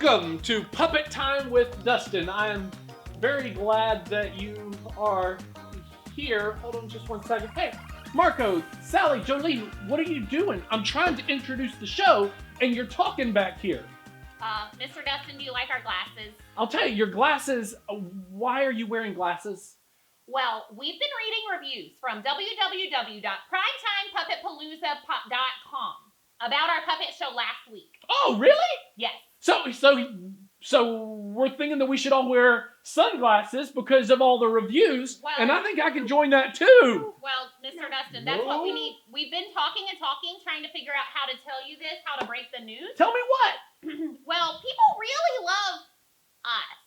Welcome to Puppet Time with Dustin. I am very glad that you are here. Hold on just one second. Hey, Marco, Sally, Jolene, what are you doing? I'm trying to introduce the show, and you're talking back here. Mr. Dustin, do you like our glasses? I'll tell you, your glasses, why are you wearing glasses? Well, we've been reading reviews from www.primetimepuppetpalooza.com about our puppet show last week. Oh, really? Yes. So we're thinking that we should all wear sunglasses because of all the reviews, Well, and I think I can join that too. Well, Mr. Dustin, that's what we need. We've been talking, trying to figure out how to tell you this, how to break the news. Tell me what? Well, people really love us.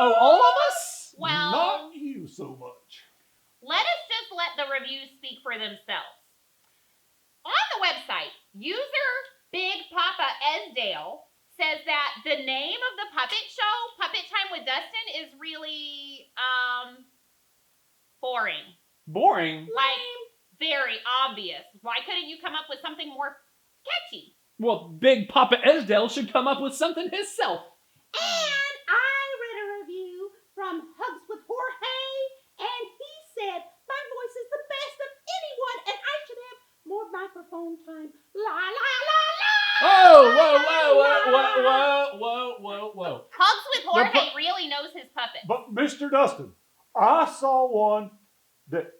Oh, all of us? Well, Not you so much. let us just let the reviews speak for themselves. On the website, user Big Papa Esdale says that the name of the puppet show, Puppet Time with Dustin, is really, boring. Boring? Like, very obvious. Why couldn't you come up with something more catchy? Well, Big Papa Esdale should come up with something himself. And I read a review from Hugs with Jorge, and he said my voice is the best of anyone, and I should have more microphone time. La la la la. Whoa. Hugs with Jorge really knows his puppet. But Mr. Dustin, I saw one that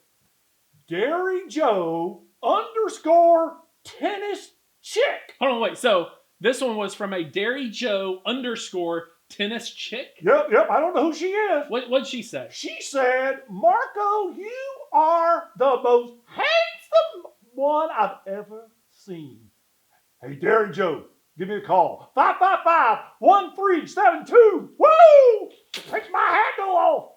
Dairy Joe _tennis chick. Hold on, wait. So this one was from a Dairy Joe _tennis chick? Yep. I don't know who she is. What'd she say? She said, Marco, you are the most handsome one I've ever seen. Hey, Dairy Joe, give me a call. 555-1372. Woo! Makes my hat go off.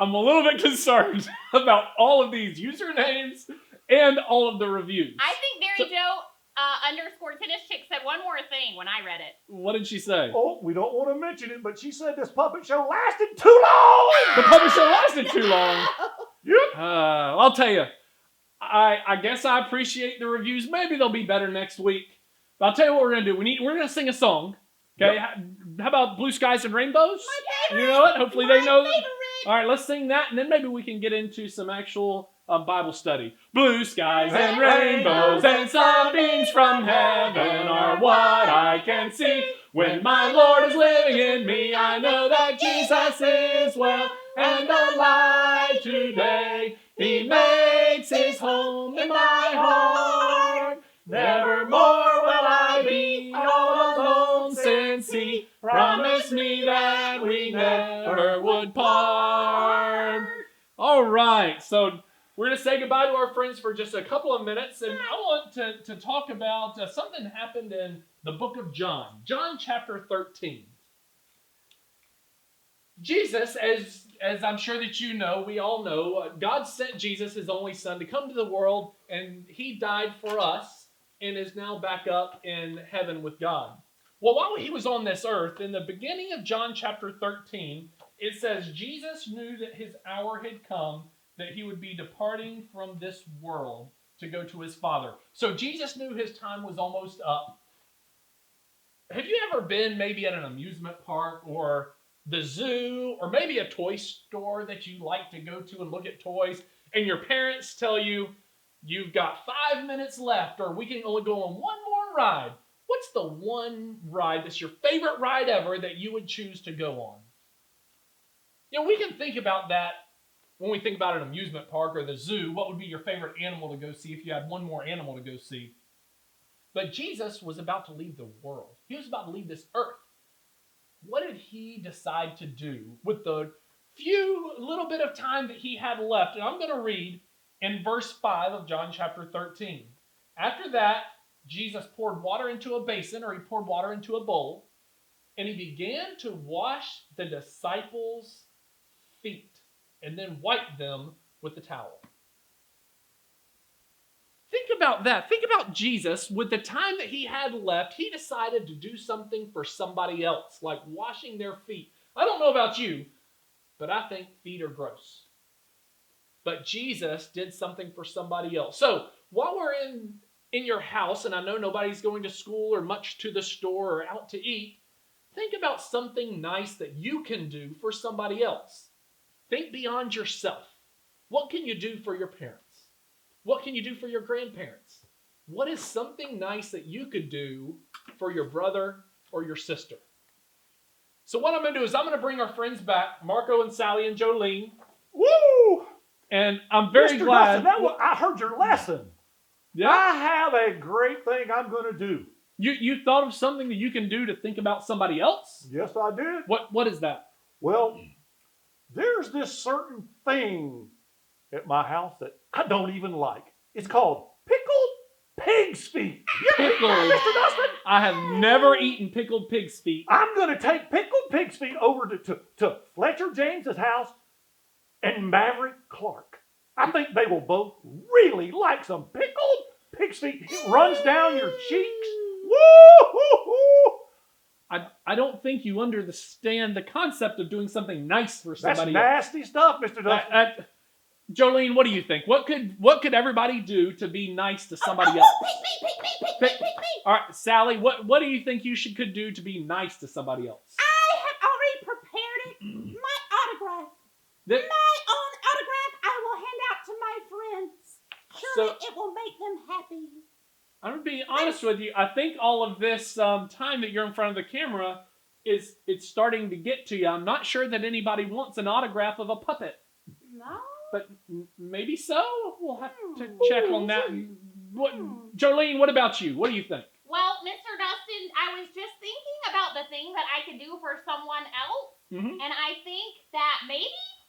I'm a little bit concerned about all of these usernames and all of the reviews. I think Dairy Joe _tennis chick said one more thing when I read it. What did she say? Oh, we don't want to mention it, but she said this puppet show lasted too long. The puppet show lasted too long. Yep. I'll tell you, I guess I appreciate the reviews. Maybe they'll be better next week. But I'll tell you what we're going to do. We're going to sing a song. Okay? Yep. How about Blue Skies and Rainbows? My favorite. You know what? Hopefully they know. Favorite. All right, let's sing that, and then maybe we can get into some actual Bible study. Blue skies and rainbows and sunbeams from heaven are what I can see. When my Lord is living in me, I know that Jesus is well and alive today. He makes his home in my heart. Nevermore will I be all alone, since he promised me that we never would part. All right, so we're going to say goodbye to our friends for just a couple of minutes, and I want to talk about something that happened in the book of John. John chapter 13. Jesus, as I'm sure that you know, we all know, God sent Jesus, his only son, to come to the world, and he died for us and is now back up in heaven with God. Well, while he was on this earth, in the beginning of John chapter 13, it says, Jesus knew that his hour had come, that he would be departing from this world to go to his Father. So Jesus knew his time was almost up. Have you ever been maybe at an amusement park or the zoo or maybe a toy store that you like to go to and look at toys, and your parents tell you, you've got 5 minutes left, or we can only go on one more ride? What's the one ride that's your favorite ride ever that you would choose to go on? You know, we can think about that when we think about an amusement park or the zoo. What would be your favorite animal to go see if you had one more animal to go see? But Jesus was about to leave the world. He was about to leave this earth. What did he decide to do with the little bit of time that he had left? And I'm going to read in verse 5 of John chapter 13. After that, Jesus poured water into a basin, or he poured water into a bowl, and he began to wash the disciples' feet and then wipe them with the towel. Think about that. Think about Jesus. With the time that he had left, he decided to do something for somebody else, like washing their feet. I don't know about you, but I think feet are gross. But Jesus did something for somebody else. So while we're in your house, and I know nobody's going to school or much to the store or out to eat, think about something nice that you can do for somebody else. Think beyond yourself. What can you do for your parents? What can you do for your grandparents? What is something nice that you could do for your brother or your sister? So what I'm going to do is I'm going to bring our friends back, Marco and Sally and Jolene. Woo! And I'm very Mr. glad. Dustin, I heard your lesson. Yeah. I have a great thing I'm going to do. You thought of something that you can do to think about somebody else? Yes, I did. What is that? Well, there's this certain thing at my house that I don't even like. It's called pickled pig's feet. Pickled. Mr. Dustin, I have never eaten pickled pig's feet. I'm going to take pickled pig's feet over to Fletcher James's house and Maverick Clark. I think they will both really like some pickled pig's feet. It runs down your cheeks. Woo-hoo-hoo! I don't think you understand the concept of doing something nice for That's somebody else. nasty stuff, Mr. Dustin. Jolene, what do you think? What could everybody do to be nice to somebody else? All right, Sally, what do you think you could do to be nice to somebody else? I have already prepared it. My autograph. The- My own autograph I will hand out to my friends. Surely So- it will make them happy. I'm going to be honest with you. I think all of this time that you're in front of the camera it's starting to get to you. I'm not sure that anybody wants an autograph of a puppet, No? but maybe so. We'll have to check on that. Jolene, what about you? What do you think? Well, Mr. Dustin, I was just thinking about the thing that I could do for someone else. Mm-hmm. And I think that maybe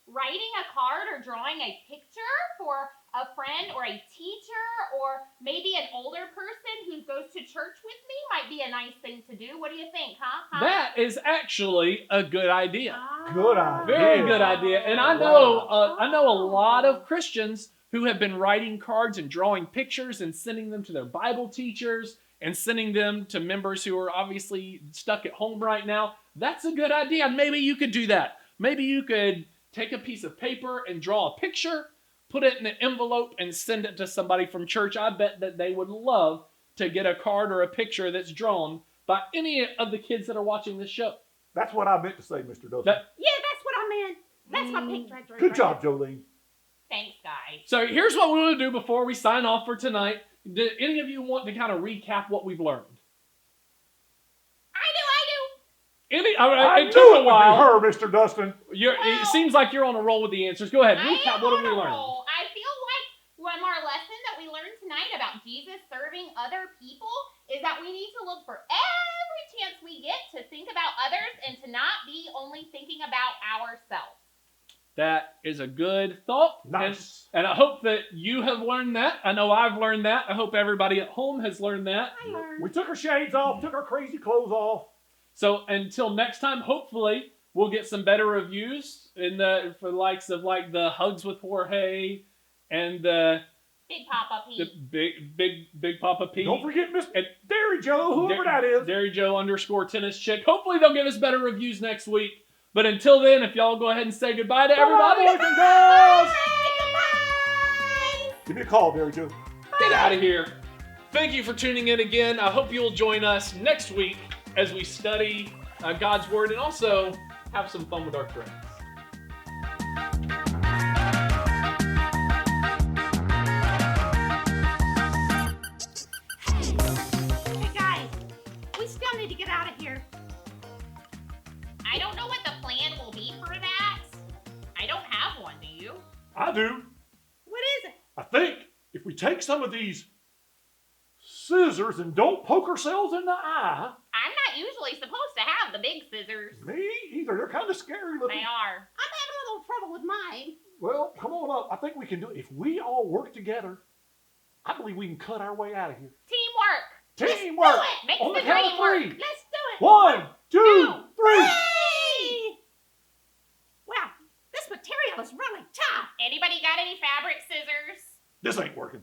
writing a card or drawing a picture for a friend or a teacher or maybe an older person who goes to church with me might be a nice thing to do. What do you think, huh? That is actually a good idea. Good idea. Very good idea. And I know a lot of Christians who have been writing cards and drawing pictures and sending them to their Bible teachers and sending them to members who are obviously stuck at home right now. That's a good idea. Maybe you could do that. Maybe you could take a piece of paper and draw a picture, put it in an envelope, and send it to somebody from church. I bet that they would love to get a card or a picture that's drawn by any of the kids that are watching this show. That's what I meant to say, Mr. Dustin. Yeah, that's what I meant. That's my picture. Good job, Jolene. Thanks, guys. So here's what we want to do before we sign off for tonight. Do any of you want to kind of recap what we've learned? I do. I It knew took it a while. would be her, Mr. Dustin. It seems like you're on a roll with the answers. Go ahead. I Recap. am What have on we a learned? roll. I feel like one more lesson that we learned tonight about Jesus serving other people is that we need to look for every chance we get to think about others and to not be only thinking about ourselves. That is a good thought. Nice. And I hope that you have learned that. I know I've learned that. I hope everybody at home has learned that. I learned. We took our shades off, took our crazy clothes off. So until next time, hopefully we'll get some better reviews for the likes of like the Hugs with Jorge and the Big Papa Pete. big Papa Pete. Don't forget Miss And- Dairy Joe, whoever that is. Dairy Joe _ tennis chick. Hopefully they'll give us better reviews next week. But until then, if y'all go ahead and say goodbye to everybody, Boys and girls. Bye. Give me a call, Dairy Joe. get out of here. Thank you for tuning in again. I hope you'll join us next week as we study God's Word and also have some fun with our friends. Hey guys, we still need to get out of here. I don't know what the plan will be for that. I don't have one, do you? I do. What is it? I think if we take some of these scissors and don't poke ourselves in the eye. I'm not usually supposed to have the big scissors. Me either. They're kind of scary looking. They are. I'm having a little trouble with mine. Well, come on up. I think we can do it. If we all work together, I believe we can cut our way out of here. Teamwork. Teamwork! Makes On the the count dream of work. three. Let's do it. 1, 2, 3. Hey! Wow, this material is really tough. Anybody got any fabric scissors? This ain't working.